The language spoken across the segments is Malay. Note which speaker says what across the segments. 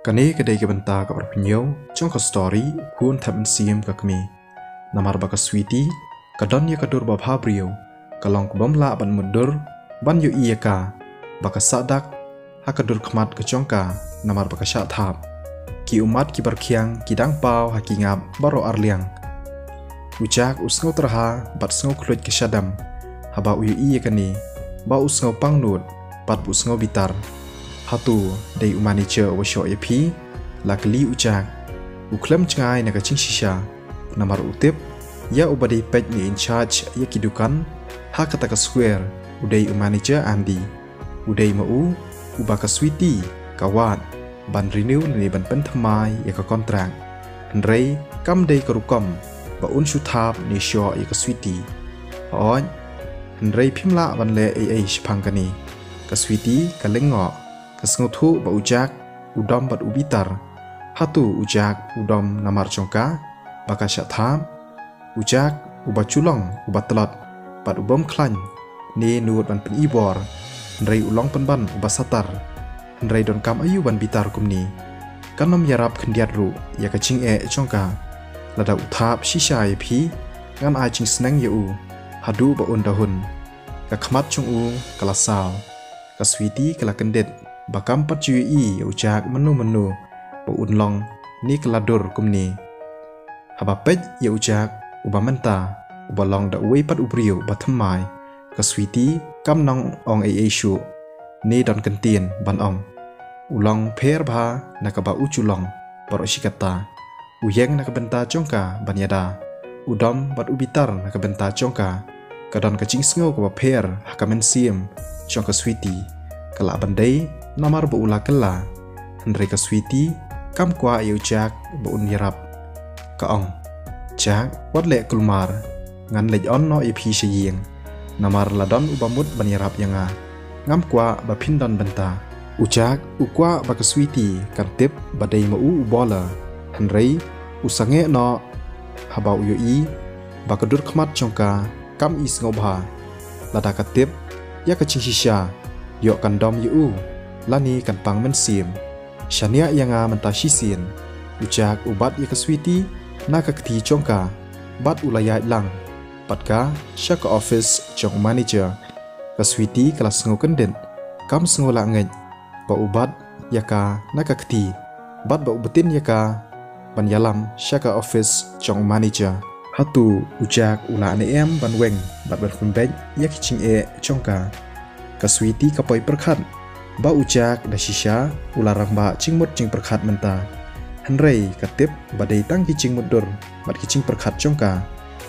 Speaker 1: Kani kedai kebenta ke berpenyo, jong ke story hun tap siam ke kami. Namar baka sweetie, kadon ya kadur bab habrio, kalong kubam la ban mundur, ban yu iya ka, baka sadak, ha kadur kemat ke jongka, namar baka syak thap. Ki umat ki berkiang, ki dang pau ha ki ngap baro arliang. Ujak usngau terha, bat sngau kluit ke syadam, haba uyu iya kani, ba usngau pangnut, bat bu usngau bitar. Hatu dari umani ce wasyo epi lakli ujak uklem cengai naga cing shisha namar utip ya ubadai pej ni in charge ya kidukan ha kata ka square udai umani ce andi udai mau ubaka sweetie kawat ban renew ni ban pentamai ya ka kontrak henrei kam dei karukom ba un shuthap ni syo ya ka sweetie on henrei phimla ban le ai shpangkani ka sweetie ka lengo Kasngutu ba ujak udom bat ubitar hatu ujak udom namar congka baka syatham ujak uba culong uba telot bat ubom klan ni nuut ban pen ibor nrei ulong penban uba satar nrei don kam ayu ban bitar kumni kanom yarap khendiat ru ya kacing congka lada uthap shisha pi ngan a ching snang yu hadu ba undahun ka khmat chung u kalasal ka sweetie kala kendet bakam pat cui ujak menu ba unlong ni keladur kumni haba pej ya ujak uba menta uba long da uwe pat ubriu ba thamai ka sweetie kam nong ong shu ni don kentien ban ong ulong pher ba nakaba uculong baro shikata uyeng nakabenta jongka banyada udom bat ubitar nakabenta jongka kadon kacing sngo ka ba pher hakamen siem jongka sweetie kala bandai namar ba ula kala henry ka sweetie kam kwa yu jak ba un yarap ka ong jak wat le kulmar ngan lej on no ip shiyeng namar ladon ubamut ban yarap yanga ngam kwa ba phindon benta ujak ukwa ba ka sweetie kan tip badai ma u bola henry usange no haba uyu I ba kadur khmat chongka kam is ngobha lada ka tip ya ka chingshisha yo kan dom yu lani kan pang men sim shania yanga menta shisien ujak ubat ya ka sweetie na ka kti chongka bat ulaya lang patka shaka office chong manager ka sweetie kala sngo kenden kam sngo la ngej ba ubat ya ka na ka kti bat ba ubetin ya ka ban yalam shaka office chong manager hatu ujak ula ne em ban weng bat ban funbej ya kiching chongka ka sweetie ka poi perkhat ba ujak da shisha ularang ba cingmut cing perkhat menta henrei katip badai tang kicing mudur bat kicing perkhat chongka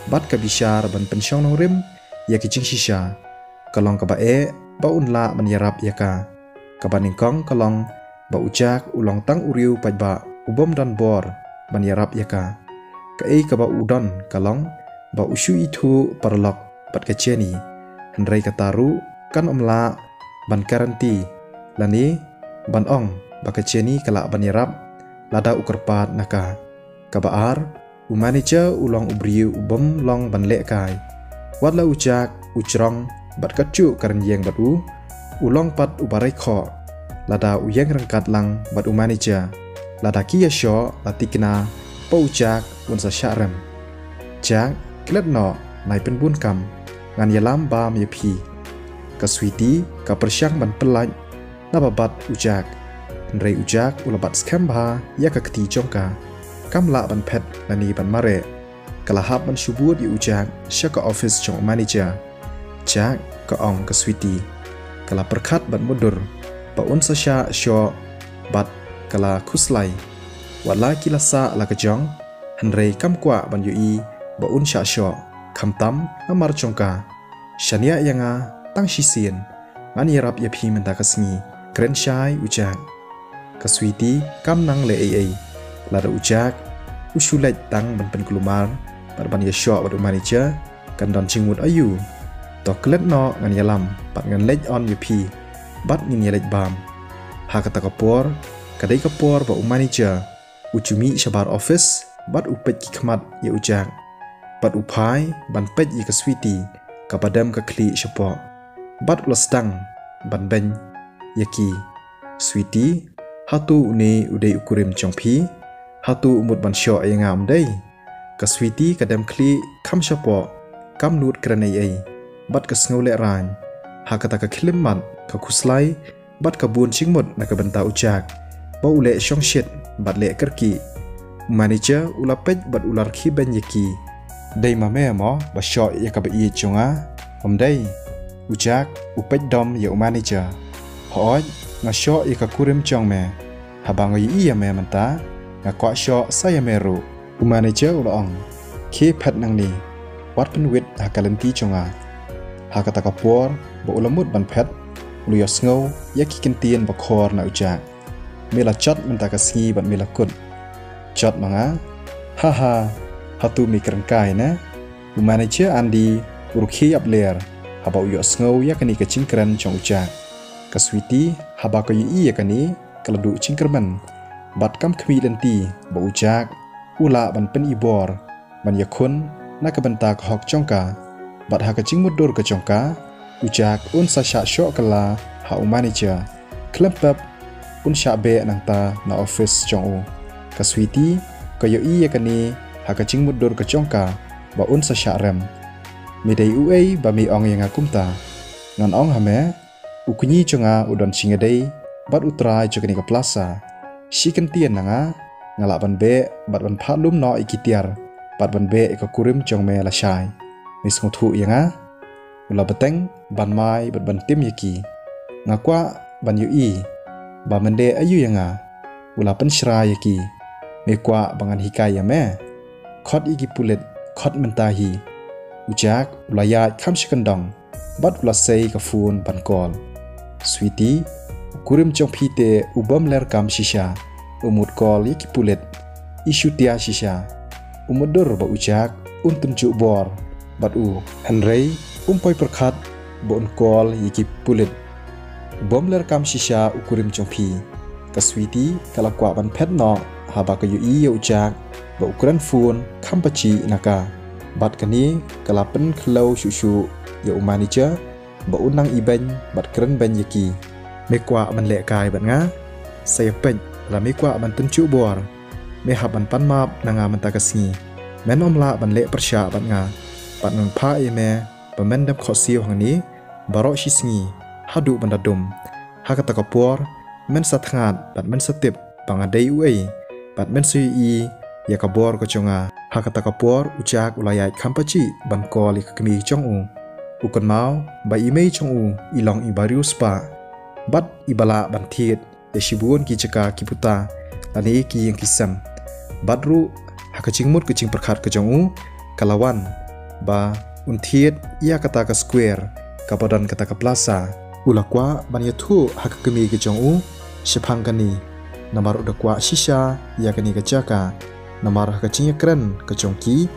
Speaker 1: bat ka bishar ban pensyong nong rim ya kicing shisha kalong ka ba ba unla man yarap yaka ka baningkong kalong ba ujak ulong tang uriu pajba ubom dan bor ban yarap yaka ka ka ba udon kalong ba ushu itu parlok bat ka cheni henrei kataru kan omla ban karanti lani ban ong baka cheni kala ban yarap lada ukerpat naka kabaar umanicha ulong ubriu ubom long ban le kai watla ujak uchrong bat kacu karan yeng bat ulong pat ubarai kho lada uyeng rangkat lang bat umanicha lada kia sho latikna pa ujak unsa syarem jak klet no nai penbun kam ngan yalam ba myepi ka sweetie ka persyang ban pelaj nababat ujak nrei ujak ulabat skamba ya ka kti jongka kamla ban pet lani ban mare kalahap ban shubut yu ujak shaka office chong manager jak ka ong ka sweetie kala perkhat ban mudur ba un sasha sho bat kala khuslai wala kilasa la ka jong nrei kam kwa ban yu ba un sha sho khamtam namar chongka shania yanga tang shisien ngan yarap ya phi menta kasngi kren shai ujak ka sweetie kam nang le lada ujak usulet tang ban pen kulumar ban ya sho ban manager kan don chingmut ayu to klet no ngan yalam pat ngan lej on yupi bat ngin yelej bam ha kata kapor kadai kapor ba manager uchumi shabar office bat upet ki khmat ya ujak bat upai ban pej ka sweetie ka badam ka kli shapo bat lostang ban ben yaki sweetie hatu une udai ukurim chongpi hatu umut ban syo ay ngam dai ka switi kadam kli kam shapo kam nut kranai ai bat ka sngo le ran ha kata ka khlim mat ka khuslai bat ka bun chingmut na ka banta uchak ba ule shong shit bat le karki manager ulapej bat ular khi ben yaki dai ma me mo ba syo ya ka ba i chonga dai uchak upej dom ya manager hoj nga syo ya ka kurim chong me habang i ya me manta nga kwa syo saya meru manager ulong ke phat nang ni wat pen wit hakalanti chonga hakata ka por ba ulamut ban phat luya sngo ya ki kentien ba khor na uchak mela chat menta ka sngi ban mela kun chat manga ha hatu mi kerangkai na manager andi urukhi abler haba uyo sngo ya kani ka cingkran chong uchak ka switi haba ka yi ya kani kaladu cingkerman bat kam khmi lenti ba uchak ula ban pen ibor ban yakun na ka banta ka hok chongka bat ha ka cingmudur ka chongka uchak un sa sha sho kala ha manager klempap un sha be nang ta na office chong u ka switi ka yo ya kani ha ka cingmudur ka chongka ba un sa sha rem midai uai ba mi ong yang akumta ngan ong hame ukunyi chonga udon singadei bat utrai chokani ka plaza shikan tian nanga ngala ban be bat ban phalum no ikitiar bat ban be ka kurim chong me la shai mis ngothu yanga ula beteng ban mai bat ban tim yaki ngakwa ban yu i ba mende ayu yanga ula pen shra yaki me kwa bangan hikaya me khot igi pulet khot mentahi uchak ulaya kham shikandong bat ula sei ka phone ban call sweetie kurim chong phite ubam ler kam shisha umut call yaki pulet isu tia shisha umudur ba uchak untum chu bor bat u henrei umpoi perkhat bon call yaki pulet ubam ler kam shisha ukurim chong phi ka sweetie kala kwa ban phet no haba ka yu i uchak ba ukran phone khampachi naka bat kani kalapen khlau shushu ya manager ba unang iben bat kren ben yaki mekwa ban le kai bat nga saya pen la mekwa ban tunchu bor me haban pan map nanga manta kasni men omla ban le persha bat nga bat nang pha e me ba men dam khosio hangni baro shisngi hadu ban dadum hakata ka por men satngat bat men satip bangadei uai bat men sui i ya kabor ko chonga hakata kapor uchak ulayai khampachi ban koli kami chong u ukon mau ba imei chong u ilong ibariu spa bat ibala ban thiet ya shibun ki chaka kiputa lani ki yang kisam badru hakaching mut kucing perkhat ke chong u kalawan ba unthiet ya kata ka square kapadan kata ka plaza ulakwa ban yathu hakakami ke chong u shipang kani namar udakwa shisha ya kani ka chaka namar hakaching kren ke chongki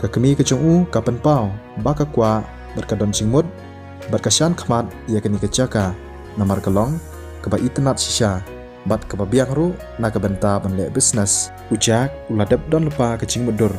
Speaker 1: kakami ke chong u kapan pau baka kwa berkadon cingmut berkasyan khmat ya kani ke chaka namar kalong kaba internet shisha bat kaba biang ru na ka benta banle business ujak uladap don lupa ke cingmudur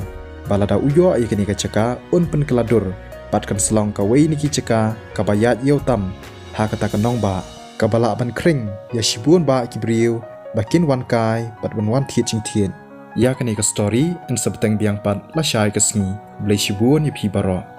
Speaker 1: balada uyo ya kani ke chaka un pen keladur bat kan selong ka wei niki chaka kabayat yau tam ha kata kanong ba kabala ban kring ya shibun ba kibriu bakin wan kai bat wan thiet ching thiet ya kani ka story in sabtang biang pat la shai ka sngi blai shibun ya phi baro